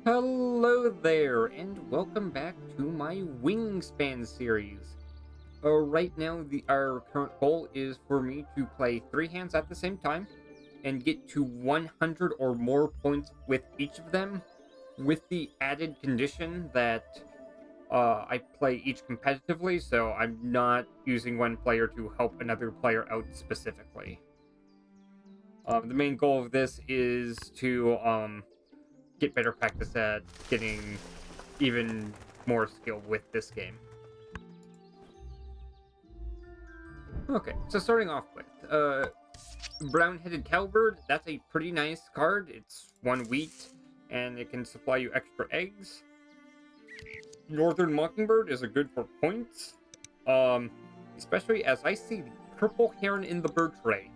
Hello there, and welcome back to my Wingspan series. Right now, our current goal is for me to play 3 hands at the same time and get to 100 or more points with each of them, with the added condition that I play each competitively, so I'm not using one player to help another player out specifically. The main goal of this is to get better practice at getting even more skill with this game. Okay, so starting off with Brown-Headed Cowbird. That's a pretty nice card. It's 1 wheat, and it can supply you extra eggs. Northern Mockingbird is a good for points, especially as I see the purple heron in the bird tray.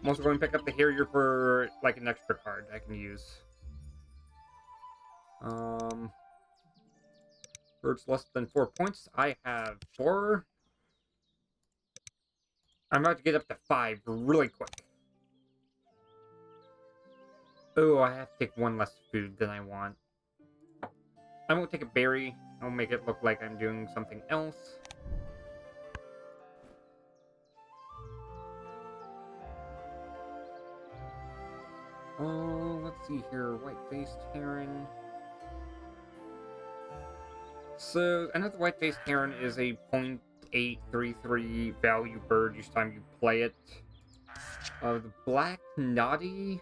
I'm also going to pick up the Harrier for like an extra card I can use. Birds less than 4 points. I have 4. I'm about to get up to 5 really quick. Oh, I have to take 1 less food than I want. I won't take a berry. I'll make it look like I'm doing something else. Oh, let's see here. White-faced heron. So, another white-faced heron is a 0.833 value bird each time you play it. The black noddy.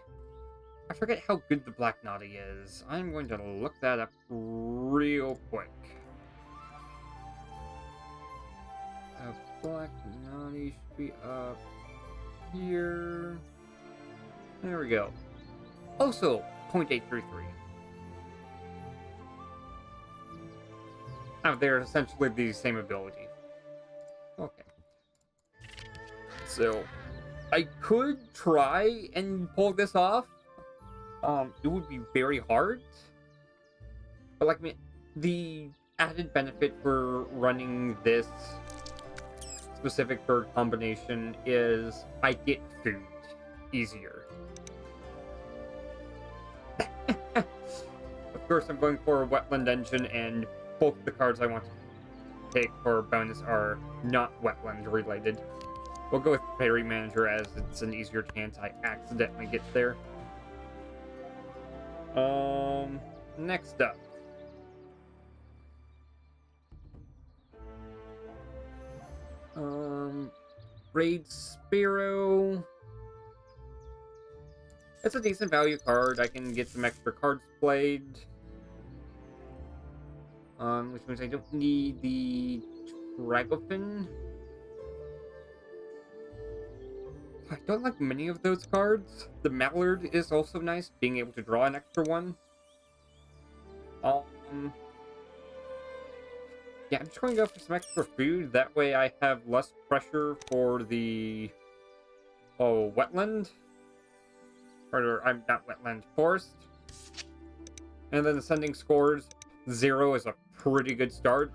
I forget how good the black noddy is. I'm going to look that up real quick. Black noddy should be up here. There we go. Also, 0.833. Oh, they're essentially the same ability. Okay. So, I could try and pull this off. It would be very hard. But, like, the added benefit for running this specific bird combination is I get food easier. Of course, I'm going for a Wetland engine, and both the cards I want to take for bonus are not Wetland related. We'll go with Berry Manager as it's an easier chance I accidentally get there. Next up. Raid Sparrow. It's a decent value card. I can get some extra cards played. Which means I don't need the Dragofin. I don't like many of those cards. The Mallard is also nice, being able to draw an extra one. Yeah, I'm just going to go for some extra food. That way I have less pressure for the Wetland. Or I'm not Wetland, Forest. And then ascending scores. 0 is a pretty good start.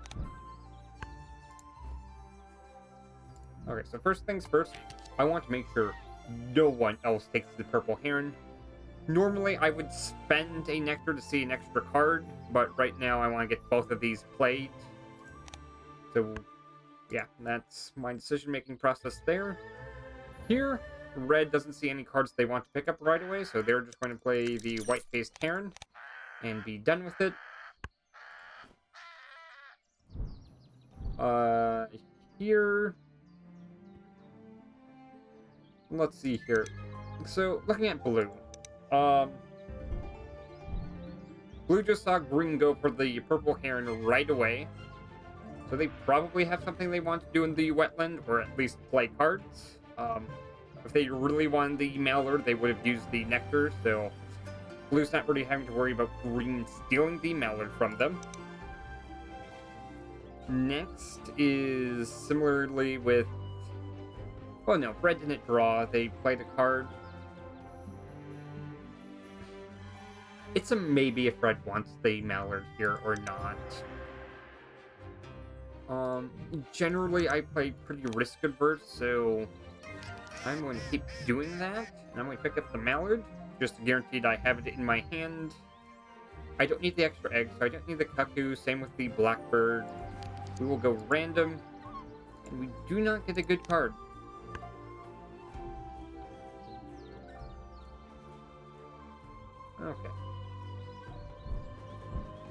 Okay, so first things first, I want to make sure no one else takes the purple heron. Normally, I would spend a nectar to see an extra card, but right now I want to get both of these played. So, yeah, that's my decision-making process there. Here, red doesn't see any cards they want to pick up right away, so they're just going to play the white-faced heron and be done with it. Here... Let's see here. So, looking at blue. Blue just saw green go for the purple heron right away. So they probably have something they want to do in the Wetland, or at least play cards. If they really wanted the Mallard, they would have used the Nectar, so Blue's not really having to worry about green stealing the Mallard from them. Next is similarly with... Well, no, red didn't draw. They played a card. It's a maybe if red wants the Mallard here or not. Generally, I play pretty risk-averse, so I'm going to keep doing that, and I'm going to pick up the Mallard. just guaranteed I have it in my hand. I don't need the extra egg, so I don't need the cuckoo. Same with the blackbird. We will go random, and we do not get a good card. Okay.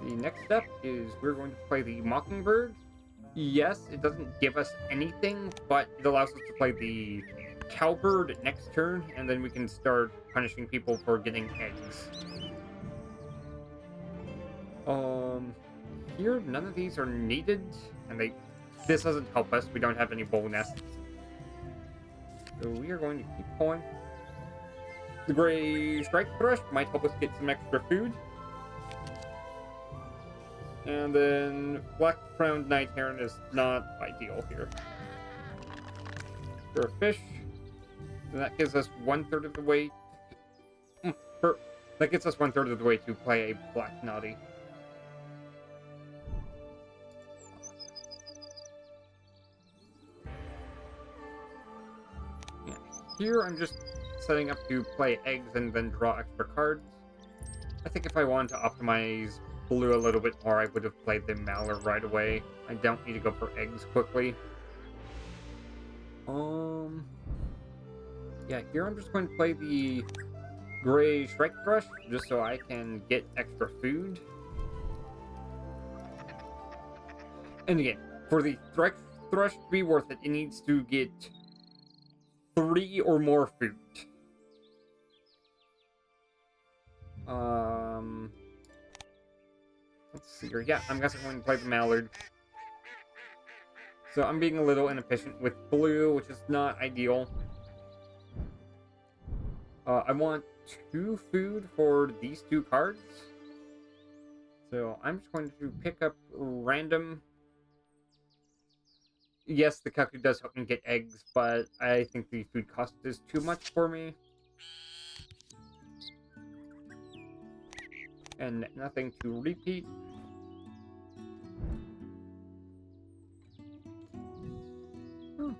The next step is we're going to play the Mockingbird. Yes, it doesn't give us anything, but it allows us to play the Cowbird next turn, and then we can start punishing people for getting eggs. Here, none of these are needed, and this doesn't help us. We don't have any bowl nests. So we are going to keep pulling. The Gray Strike Thrush might help us get some extra food. And then Black-Crowned Night Heron is not ideal here. For a fish, and that gives us 1/3 of the way. That gets us 1/3 of the way to play a Black Naughty. Yeah, here I'm just setting up to play eggs and then draw extra cards. I think if I wanted to optimize blue a little bit more, I would have played the Mallard right away. I don't need to go for eggs quickly. Yeah, here I'm just going to play the Gray Strike Thrush, just so I can get extra food. And again, for the Thrush to be worth it, it needs to get 3 or more food. Let's see here. Yeah, I'm guessing I'm going to play the Mallard. So I'm being a little inefficient with blue, which is not ideal. I want 2 food for these 2 cards. So I'm just going to pick up random. Yes, the cuckoo does help me get eggs, but I think the food cost is too much for me. And nothing to repeat. Okay.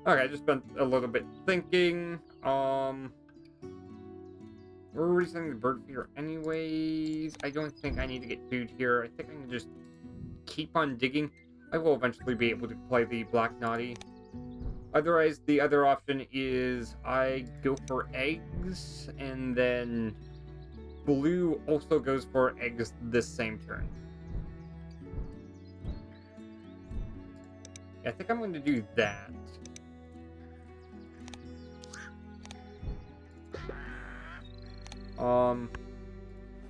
Okay, I just spent a little bit thinking. We're resetting the bird feeder anyways. I don't think I need to get food here. I think I can just keep on digging. I will eventually be able to play the Black Naughty. Otherwise, the other option is I go for eggs, and then blue also goes for eggs this same turn. Yeah, I think I'm going to do that.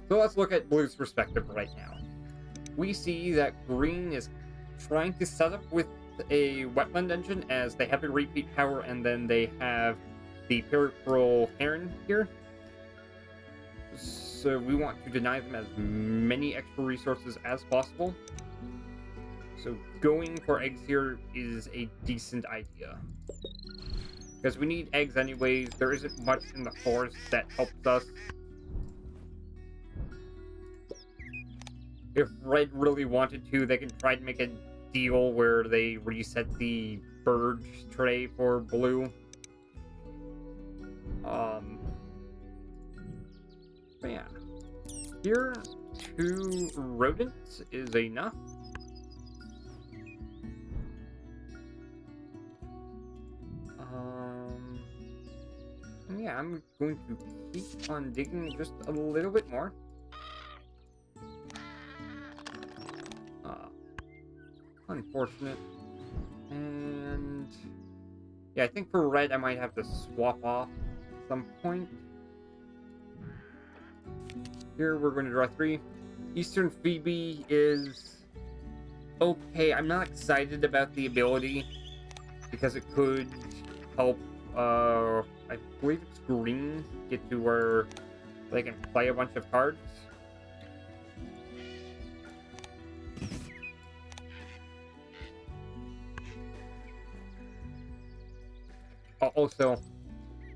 So let's look at blue's perspective right now. We see that green is trying to set up with a Wetland engine, as they have a repeat power, and then they have the peripheral heron here. So we want to deny them as many extra resources as possible. So going for eggs here is a decent idea, because we need eggs anyways. There isn't much in the forest that helps us. If red really wanted to, they can try to make a deal where they reset the bird tray for blue. But yeah. Here, 2 rodents is enough. Yeah, I'm going to keep on digging just a little bit more. Unfortunate. And yeah, I think for red I might have to swap off at some point. Here we're going to draw 3. Eastern Phoebe is okay. I'm not excited about the ability because it could help I believe it's green get to where they can play a bunch of cards. Also,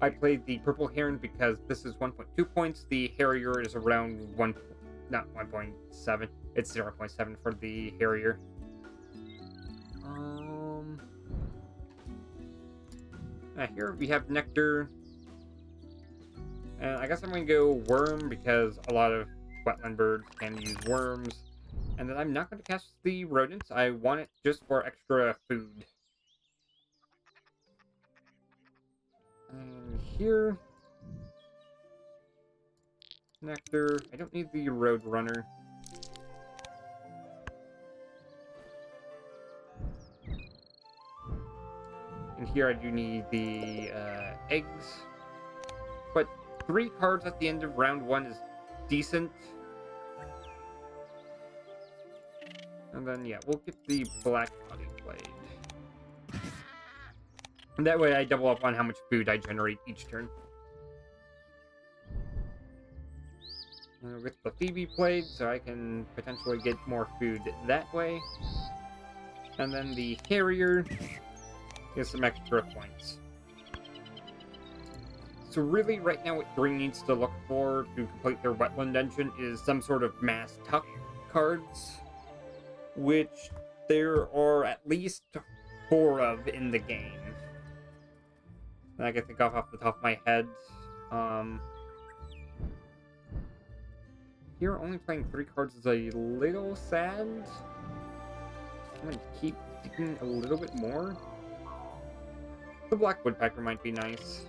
I played the Purple Heron because this is 1.2 points. The Harrier is around not 1.7. It's 0.7 for the Harrier. Here we have nectar. And I guess I'm going to go worm because a lot of wetland birds can use worms. And then I'm not going to catch the rodents. I want it just for extra food. And here, nectar. I don't need the road runner. And here I do need the eggs. But 3 cards at the end of round 1 is decent. And then, yeah, we'll get the black body blade. And that way I double up on how much food I generate each turn. And we'll get the Phoebe blade, so I can potentially get more food that way. And then the Harrier is some extra points. So really, right now, what Green needs to look for to complete their Wetland dungeon is some sort of mass tuck cards, which there are at least 4 of in the game. I can think off the top of my head. Here, only playing 3 cards is a little sad. I'm gonna keep digging a little bit more. The Black Woodpecker might be nice.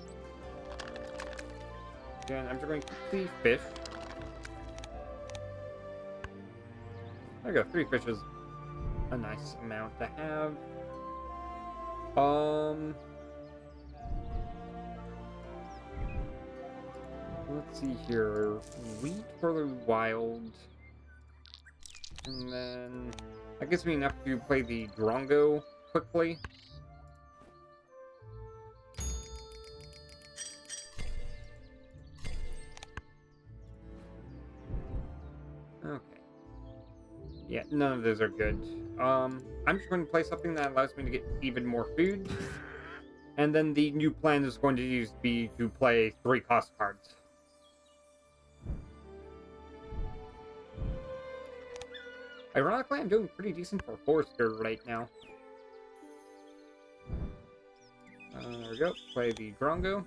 Again, I'm just going to keep the fish. There we go, 3 fish is a nice amount to have. Let's see here. Wheat for the wild. And then that gives me enough to play the Drongo quickly. Okay. Yeah, none of those are good. I'm just going to play something that allows me to get even more food. And then the new plan is going to be to play 3 cost cards. Ironically, I'm doing pretty decent for Forester right now. There we go. Play the Drongo.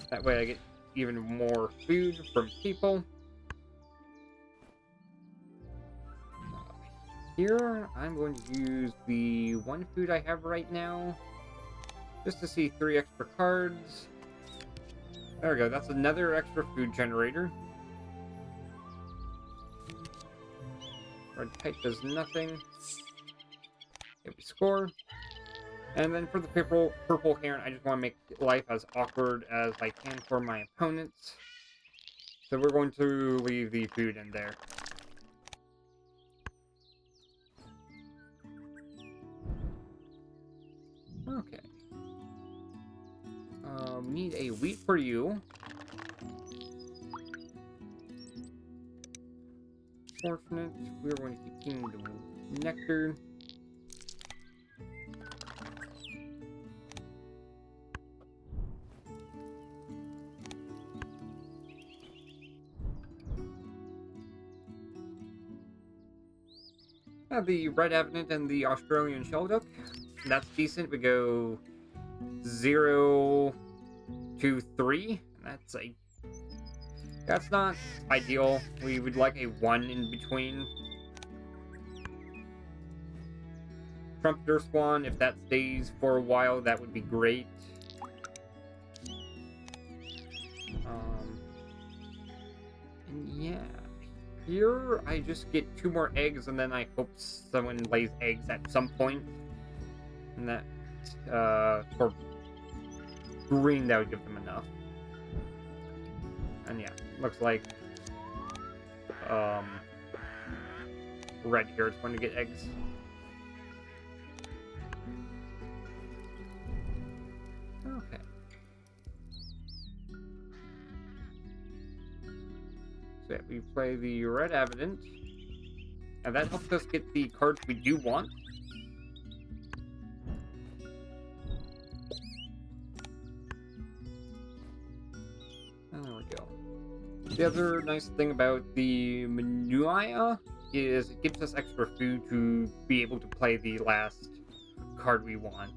That way I get even more food from people. Here, I'm going to use the 1 food I have right now, just to see 3 extra cards. There we go, that's another extra food generator. Red kite does nothing. Okay, we score. And then for the purple heron, I just want to make life as awkward as I can for my opponents. So we're going to leave the food in there. Okay. Need a wheat for you. Fortunate. We're going to keep king the nectar. The red avenant and the Australian shelduck. That's decent. We go 0 to 3. That's not ideal. We would like a 1 in between. Trumpeter Swan, if that stays for a while, that would be great. And yeah. Here, I just get 2 more eggs, and then I hope someone lays eggs at some point. And that, for green, that would give them enough. And yeah, looks like, red here is going to get eggs. Okay. So yeah, we play the red avenant. And that helps us get the cards we do want. There we go. The other nice thing about the Manuia is it gives us extra food to be able to play the last card we want.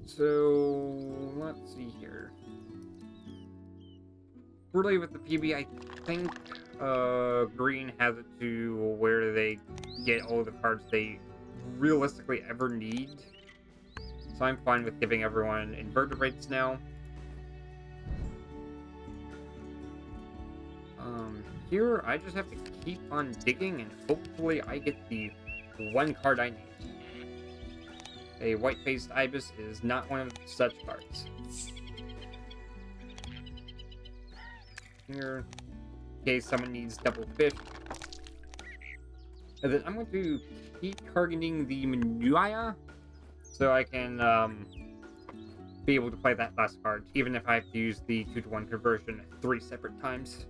So, let's see here. Really, with the PB, I think Green has it to where they get all the cards they realistically ever need. So I'm fine with giving everyone invertebrates now. Here, I just have to keep on digging, and hopefully I get the one card I need. A white-faced ibis is not one of such cards. Here, in case someone needs double fish. And then I'm going to keep targeting the Manuia, so I can be able to play that last card, even if I have to use the 2-to-1 conversion 3 separate times.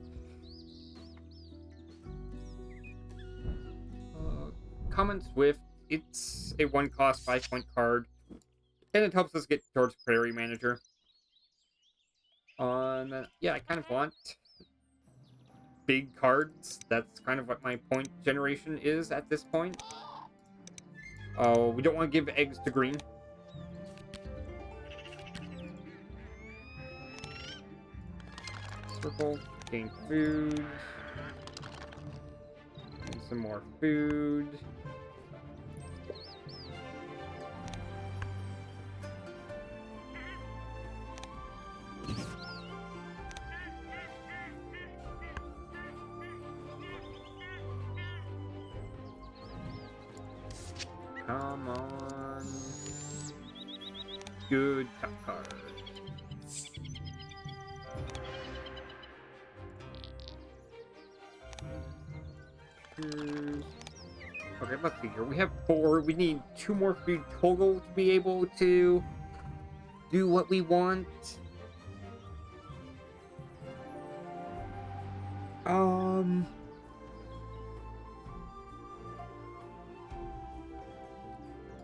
Common Swift, it's a 1-cost 5-point card, and it helps us get towards Prairie Manager. And then, yeah, I kind of want big cards. That's kind of what my point generation is at this point. We don't want to give eggs to Green. Circle, gain food. Gain some more food. Come on. Good top card. Okay, let's see here. We have 4. We need 2 more food total to be able to do what we want.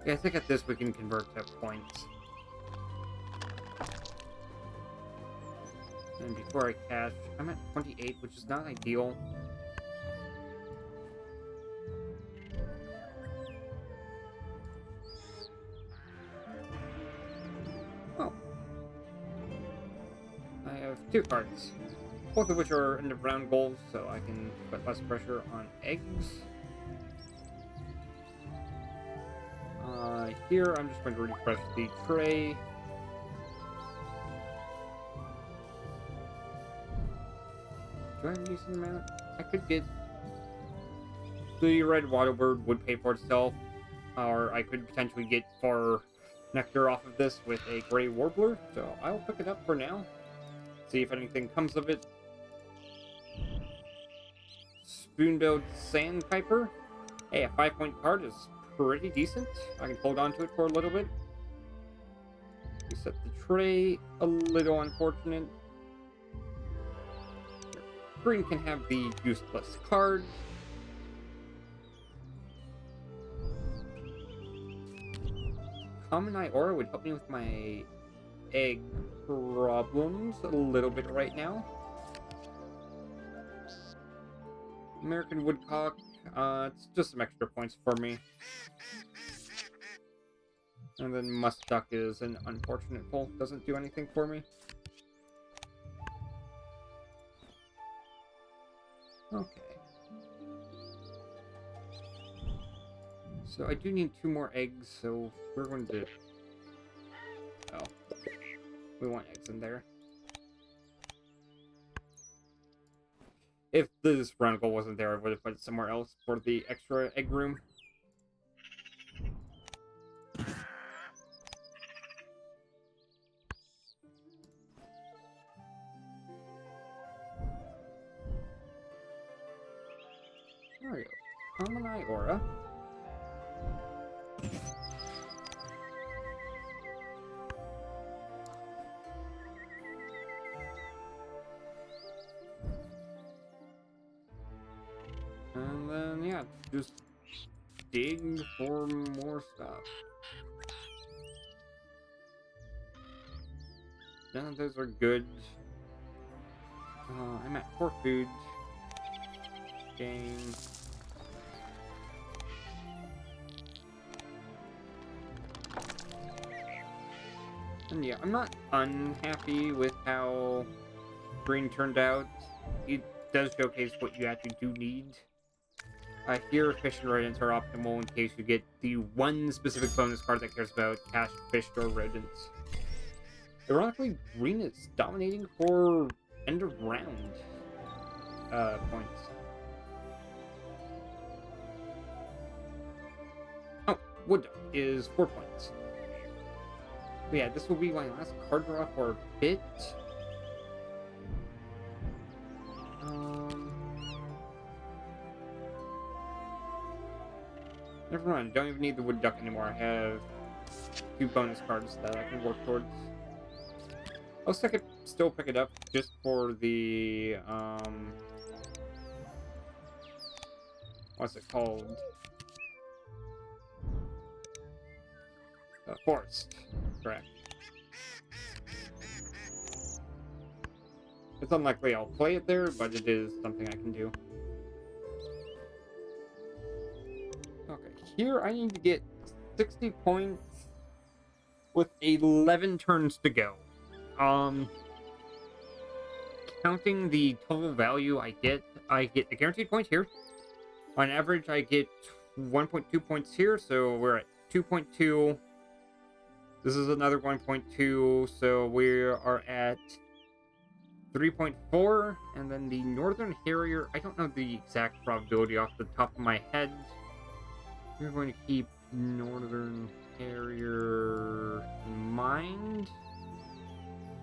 Yeah, I think at this we can convert to points. And before I cash, I'm at 28, which is not ideal. Oh. I have 2 cards, both of which are end of round goals, so I can put less pressure on eggs. Here, I'm just going to refresh the tray. Do I have a decent amount? I could get... The red wattlebird would pay for itself, or I could potentially get 4 nectar off of this with a gray warbler, so I'll pick it up for now. See if anything comes of it. Spoon-billed sandpiper. Hey, a 5-point card is pretty decent. I can hold on to it for a little bit. Reset the tray. A little unfortunate. Green can have the useless card. Common Eye Aura would help me with my egg problems a little bit right now. American Woodcock. It's just some extra points for me. And then Musk Duck is an unfortunate pull. Doesn't do anything for me. Okay. So I do need 2 more eggs, so we're going to... Oh. We want eggs in there. If this round goal wasn't there, I would have put it somewhere else for the extra egg room. There we go. Common Eye Aura. just dig for more stuff. None of those are good. I'm at 4 food. Game. And yeah, I'm not unhappy with how green turned out. It does showcase what you actually do need. Here, fish and rodents are optimal in case you get the one specific bonus card that cares about cash, fish, or rodents. Ironically, green is dominating for end of round points. Oh, wood duck is 4 points. But yeah, this will be my last card draw for a bit. Never mind, don't even need the wood duck anymore. I have 2 bonus cards that I can work towards. I'll still pick it up just for the, what's it called? Forest, correct. It's unlikely I'll play it there, but it is something I can do. Okay, here I need to get 60 points with 11 turns to go. Counting the total value I get a guaranteed point here. On average, I get 1.2 points here, so we're at 2.2. This is another 1.2, so we are at 3.4, and then the Northern Harrier, I don't know the exact probability off the top of my head. We're going to keep Northern Harrier in mind.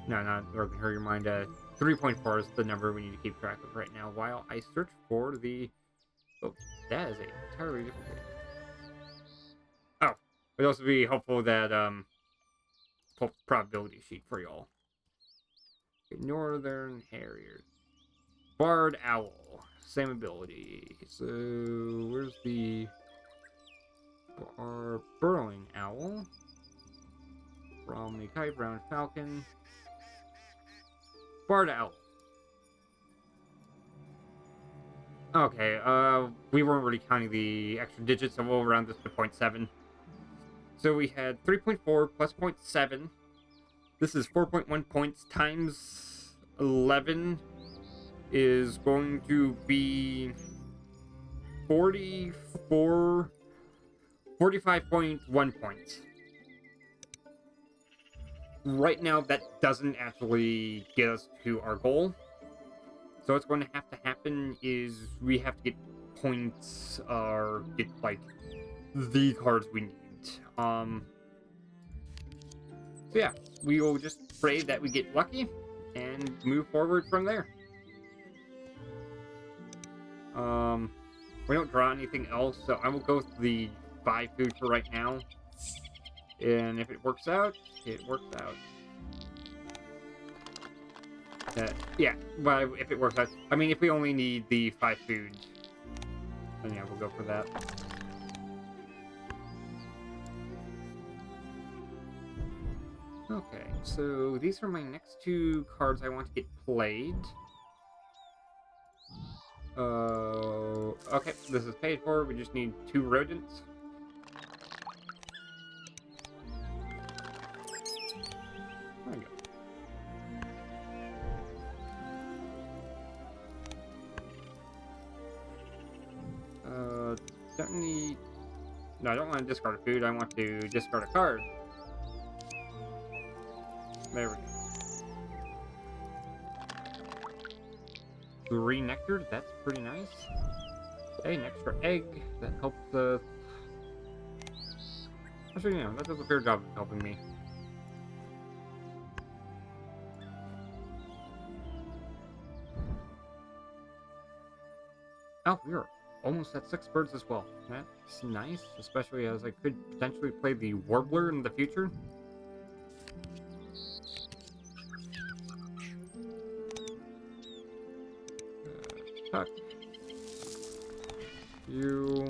No, not Northern Harrier in mind. 3.4 is the number we need to keep track of right now while I search for the... Oh, that is a entirely different game. Oh, it would also be helpful that, pull probability sheet for y'all. Okay, Northern Harrier. Barred Owl. Same ability. So, where's the... Burrowing Owl? Bromley Kite, Brown Falcon. Barred Owl. Okay, we weren't really counting the extra digits, so we'll round this to 0.7. So we had 3.4 plus 0.7. This is 4.1 points times 11 is going to be 45.1 points. Right now, that doesn't actually get us to our goal. So what's going to happen is we have to get points or get, like, the cards we need. So yeah, we will just pray that we get lucky and move forward from there. We don't draw anything else, so I will go with the 5 food for right now. And if it works out, it works out. Yeah, well, if it works out. I mean, if we only need the 5 food, then yeah, we'll go for that. Okay, so these are my next 2 cards I want to get played. Okay, this is paid for. We just need 2 rodents. There we go. Don't need... No, I don't want to discard a food. I want to discard a card. There we go. 3 nectar, that's pretty nice. Hey, an extra egg, that helps actually, you know, that does a fair job of helping me. Oh, we are almost at 6 birds as well. That's nice, especially as I could potentially play the Warbler in the future. Tuck. You.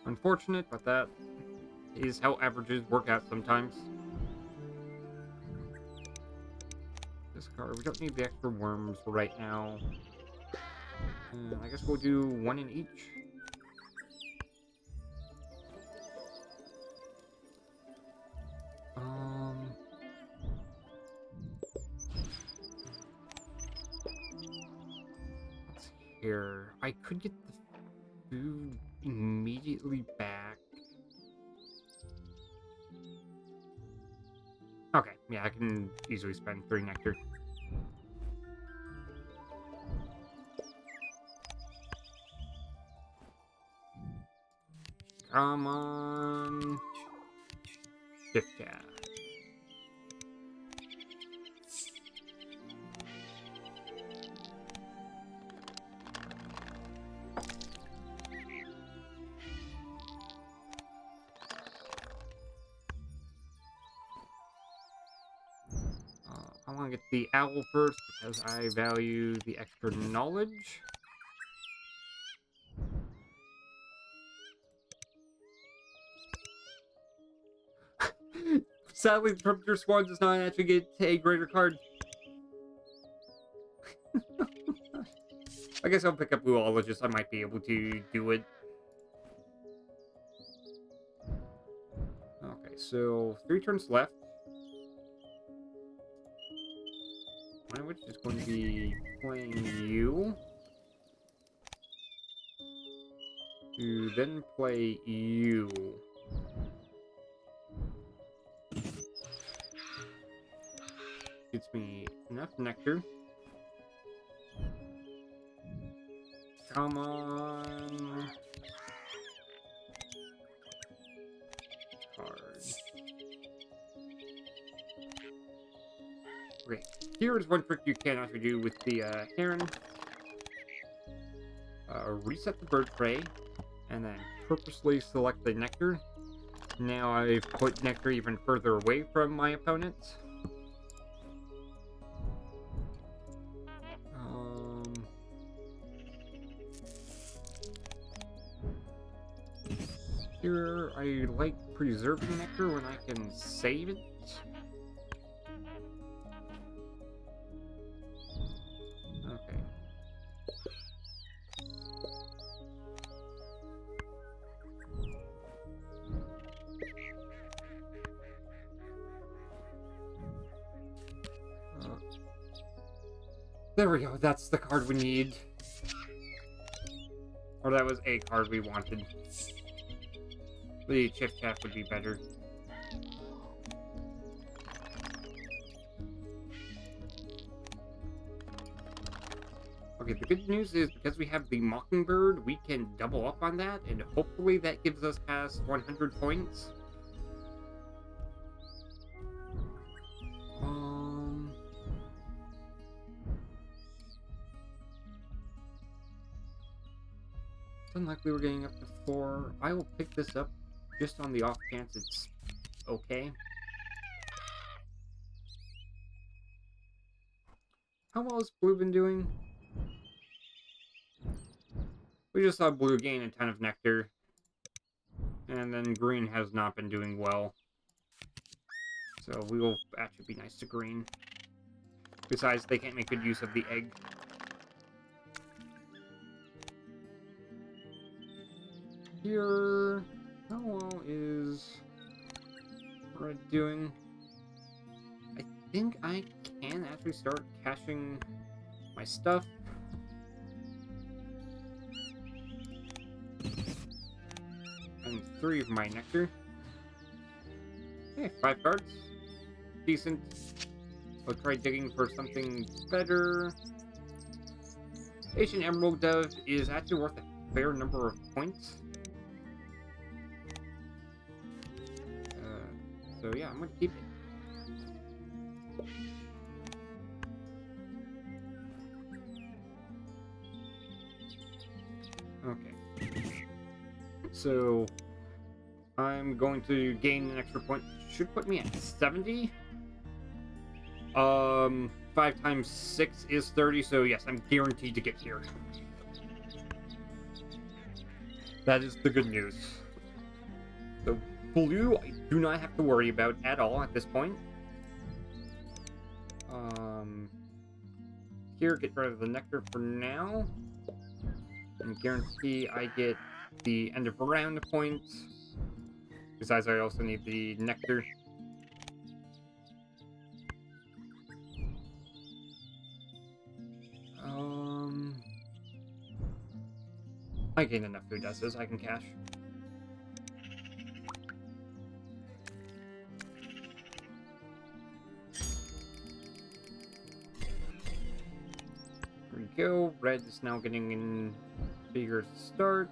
Unfortunate, but that is how averages work out sometimes. This card, we don't need the extra worms right now. I guess we'll do one in each. Let's see here. I could get the food immediately back. Okay, yeah, I can easily spend 3 nectar. Come on. ChiffChaff. I want to get the owl first because I value the extra knowledge. Sadly, the Trumpeter Swan does not actually get a greater card. I guess I'll pick up Bluologist. I might be able to do it. Okay, so 3 turns left. One of which is going to be playing you. To then play you. Gets me enough nectar. Come on. Card. Okay, here's one trick you can actually do with the heron. Reset the bird prey, and then purposely select the nectar. Now I've put nectar even further away from my opponents. Here, I like preserving nectar when I can save it. Okay. There we go, that's the card we need. Or that was a card we wanted. The ChiffChaff would be better. Okay, the good news is because we have the Mockingbird, we can double up on that, and hopefully that gives us past 100 points. It's unlikely we're getting up to 4. I will pick this up just on the off chance it's okay. How well has Blue been doing? We just saw Blue gain a ton of nectar. And then Green has not been doing well. So we will actually be nice to Green. Besides, they can't make good use of the egg. Here... How well is Red doing? I think I can actually start caching my stuff. And 3 of my nectar. Okay, 5 cards. Decent. I'll try digging for something better. Asian Emerald Dove is actually worth a fair number of points. So yeah, I'm gonna keep it. Okay. So I'm going to gain an extra point. Should put me at 70. 5 times 6 is 30, so yes, I'm guaranteed to get here. That is the good news. blue, I do not have to worry about at all at this point. Here, get rid of the nectar for now. And guarantee I get the end of round points. Besides, I also need the nectar. I gain enough food as is, I can cash. There we go. Red is now getting in bigger start.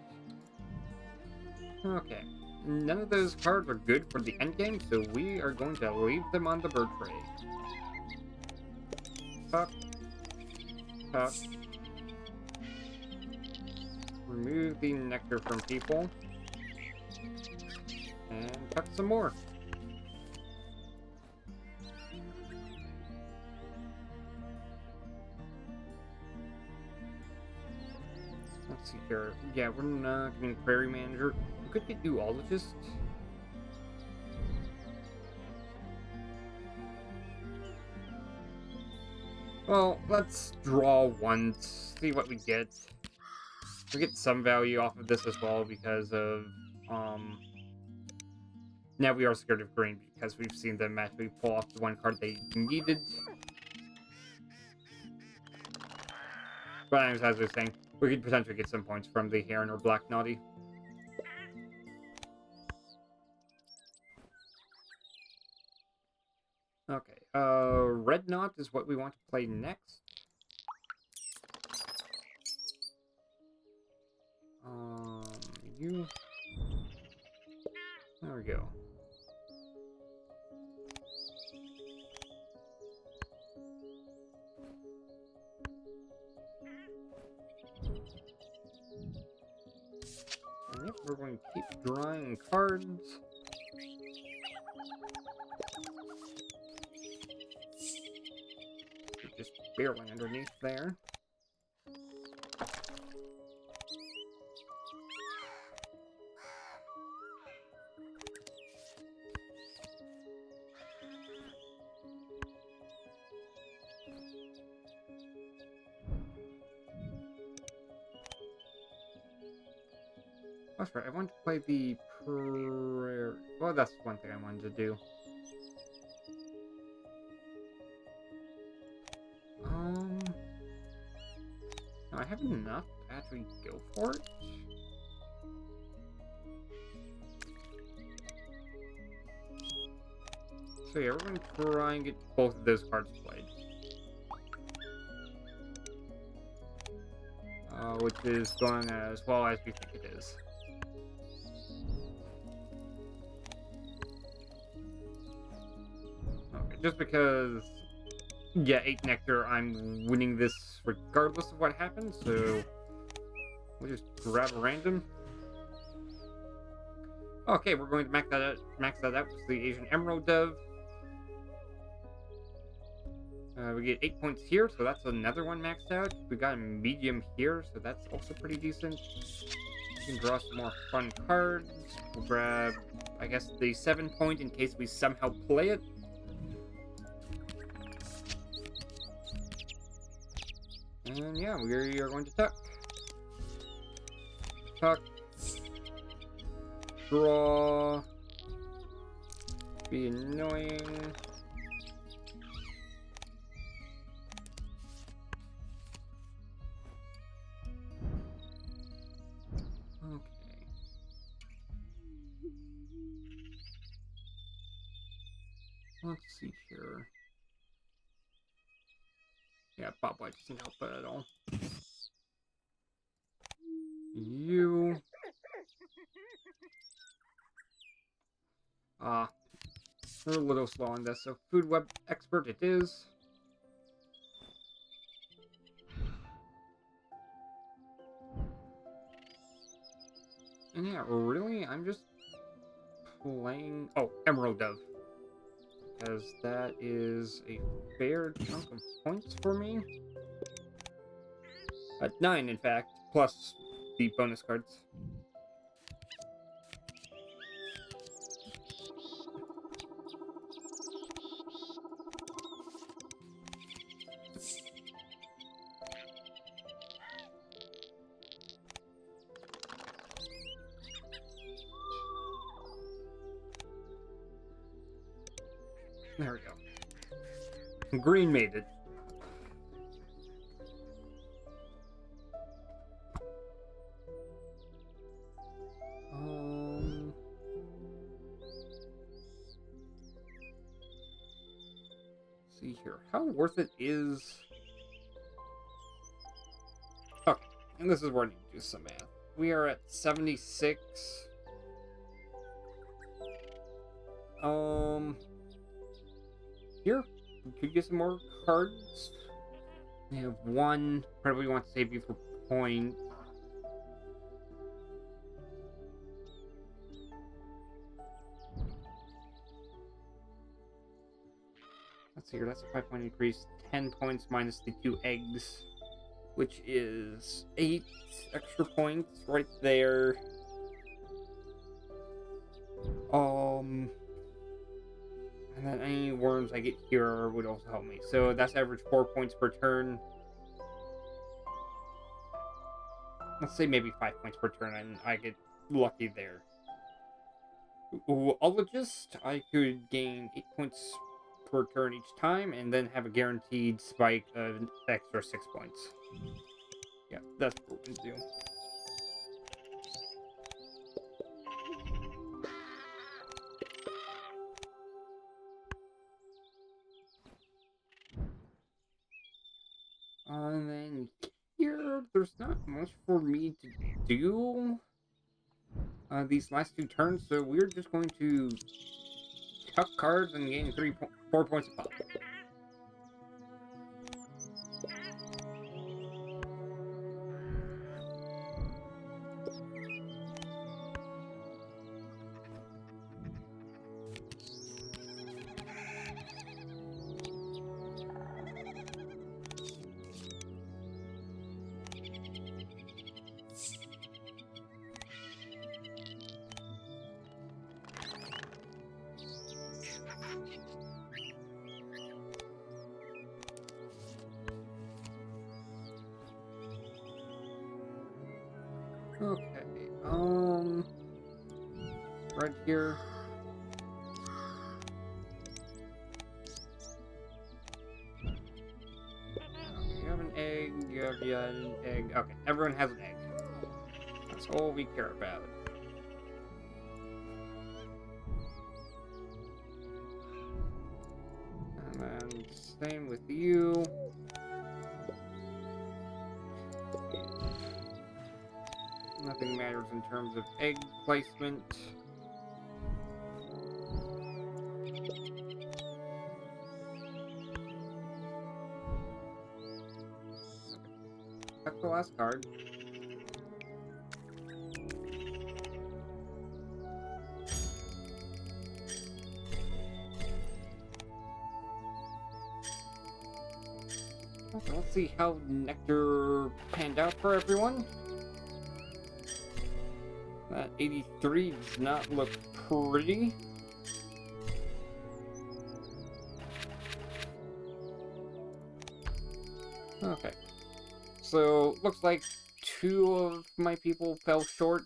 Okay. None of those cards are good for the end game, so we are going to leave them on the bird tray. Tuck. Tuck. Remove the nectar from people. And tuck some more. Let's see here. Yeah, we're not getting Query Manager. We could get Zoologist. Well, let's draw once, see what we get. We get some value off of this as well because of, now we are scared of green because we've seen them actually pull off the one card they needed. But as I was saying, we could potentially get some points from the Heron or Black Naughty. Okay, Red Knot is what we want to play next. You. There we go. And yep, we're going to keep drawing cards. Just barely underneath there. That's right, I want to play the prayer. Well, that's one thing I wanted to do. No, I have enough to actually go for it. So yeah, we're going to try and get both of those cards played. Which is going as well as we think it is. Okay, just because, yeah, 8 nectar, I'm winning this regardless of what happens, so we'll just grab a random. Okay, we're going to max that out with the Asian Emerald Dove. We get 8 points here, so that's another one maxed out. We got a medium here, so that's also pretty decent. We can draw some more fun cards. We'll grab, I guess, the 7 point in case we somehow play it. And yeah, we are going to tuck. Tuck. Draw. Be annoying. Let's see here. Yeah, Bob White doesn't help it at all. You. We're a little slow on this, so Food Web Expert it is. And yeah, really, I'm just playing... Oh, Emerald Dove. Because that is a fair chunk of points for me. 9, in fact, plus the bonus cards. There we go. Green made it. See here. How worth it is... Okay, and this is where I need to do some math. We are at 76. Here, we could get some more cards. We have one. Probably want to save you for point. Let's see here, that's a 5-point increase. 10 points minus the 2 eggs, which is 8 extra points right there. And then any worms I get here would also help me. So that's average 4 points per turn. Let's say maybe 5 points per turn, and I get lucky there. Ologist, I could gain 8 points per turn each time, and then have a guaranteed spike of an extra 6 points. Yeah, that's what we can do. And then here, there's not much for me to do these last 2 turns, so we're just going to chuck cards and gain 4 points a pop. Okay, right here. Okay, you have an egg, you have an egg. Okay, everyone has an egg. That's all we care about. And then same with you. Nothing matters in terms of egg placement. That's the last card. Okay, let's see how Nectar panned out for everyone. That 83 does not look pretty. Okay. So, looks like 2 of my people fell short.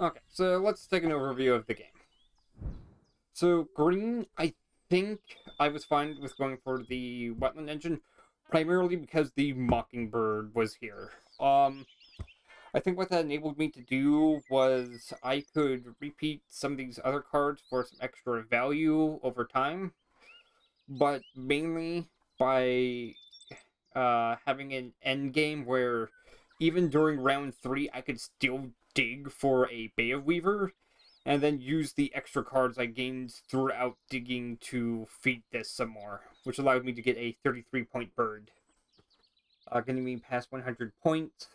Okay, so let's take an overview of the game. So, green, I think I was fine with going for the Wetland engine, primarily because the Mockingbird was here. I think what that enabled me to do was I could repeat some of these other cards for some extra value over time, but mainly by having an end game where even during round 3 I could still dig for a Baya Weaver, and then use the extra cards I gained throughout digging to feed this some more, which allowed me to get a 33-point bird. Getting me past 100 points.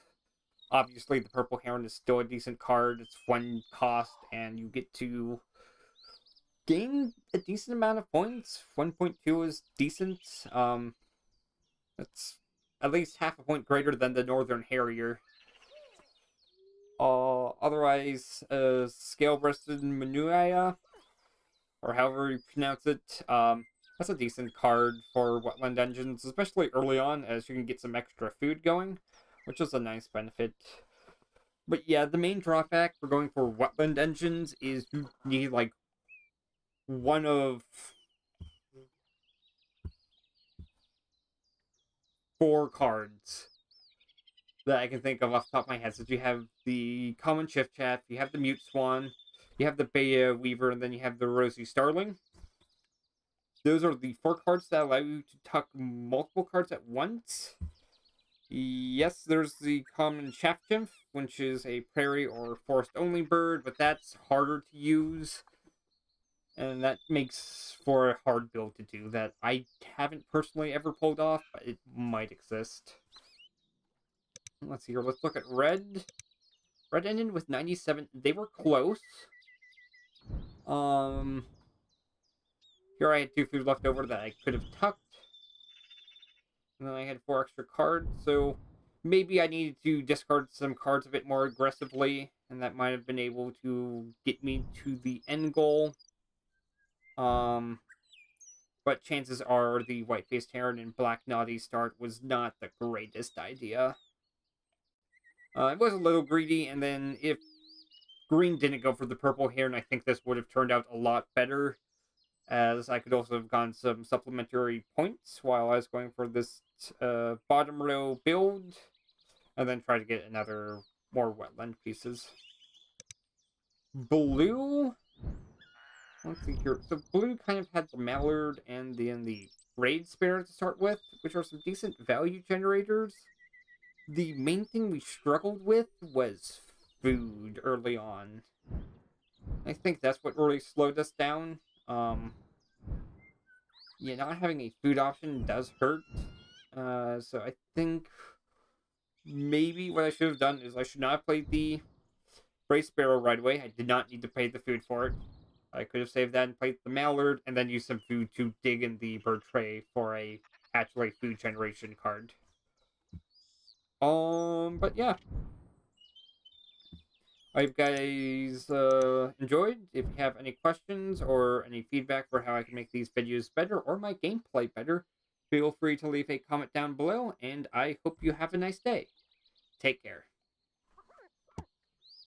Obviously, the Purple Heron is still a decent card. It's 1 cost, and you get to gain a decent amount of points. 1.2 is decent. That's at least half a point greater than the Northern Harrier. Otherwise, scale-breasted Manuia, or however you pronounce it, that's a decent card for Wetland engines, especially early on, as you can get some extra food going, which is a nice benefit. But yeah, the main drawback for going for Wetland engines is you need, like, one of 4 cards that I can think of off the top of my head. So you have the common ChiffChaff, you have the Mute Swan, you have the Baya Weaver, and then you have the Rosy Starling. Those are the 4 cards that allow you to tuck multiple cards at once. Yes, there's the common ChiffChaff, which is a prairie or forest-only bird, but that's harder to use. And that makes for a hard build to do that I haven't personally ever pulled off, but it might exist. Let's see here. Let's look at red. Red ended with 97. They were close. Here I had 2 food left over that I could have tucked. And then I had 4 extra cards, so maybe I needed to discard some cards a bit more aggressively, and that might have been able to get me to the end goal. But chances are the white-faced heron and black naughty start was not the greatest idea. It was a little greedy, and then if green didn't go for the purple heron, I think this would have turned out a lot better, as I could also have gotten some supplementary points while I was going for this bottom row build, and then try to get another more wetland pieces. Blue, let's see here. So blue kind of had the mallard and then the raid spare to start with, which are some decent value generators. The main thing we struggled with was food early on. I think that's what really slowed us down. Yeah, not having a food option does hurt. So I think maybe what I should have done is I should not have played the Brace Sparrow right away. I did not need to pay the food for it. I could have saved that and played the Mallard, and then used some food to dig in the bird tray for a actually food generation card. But yeah. I hope you guys enjoyed. If you have any questions or any feedback for how I can make these videos better or my gameplay better, feel free to leave a comment down below, and I hope you have a nice day. Take care.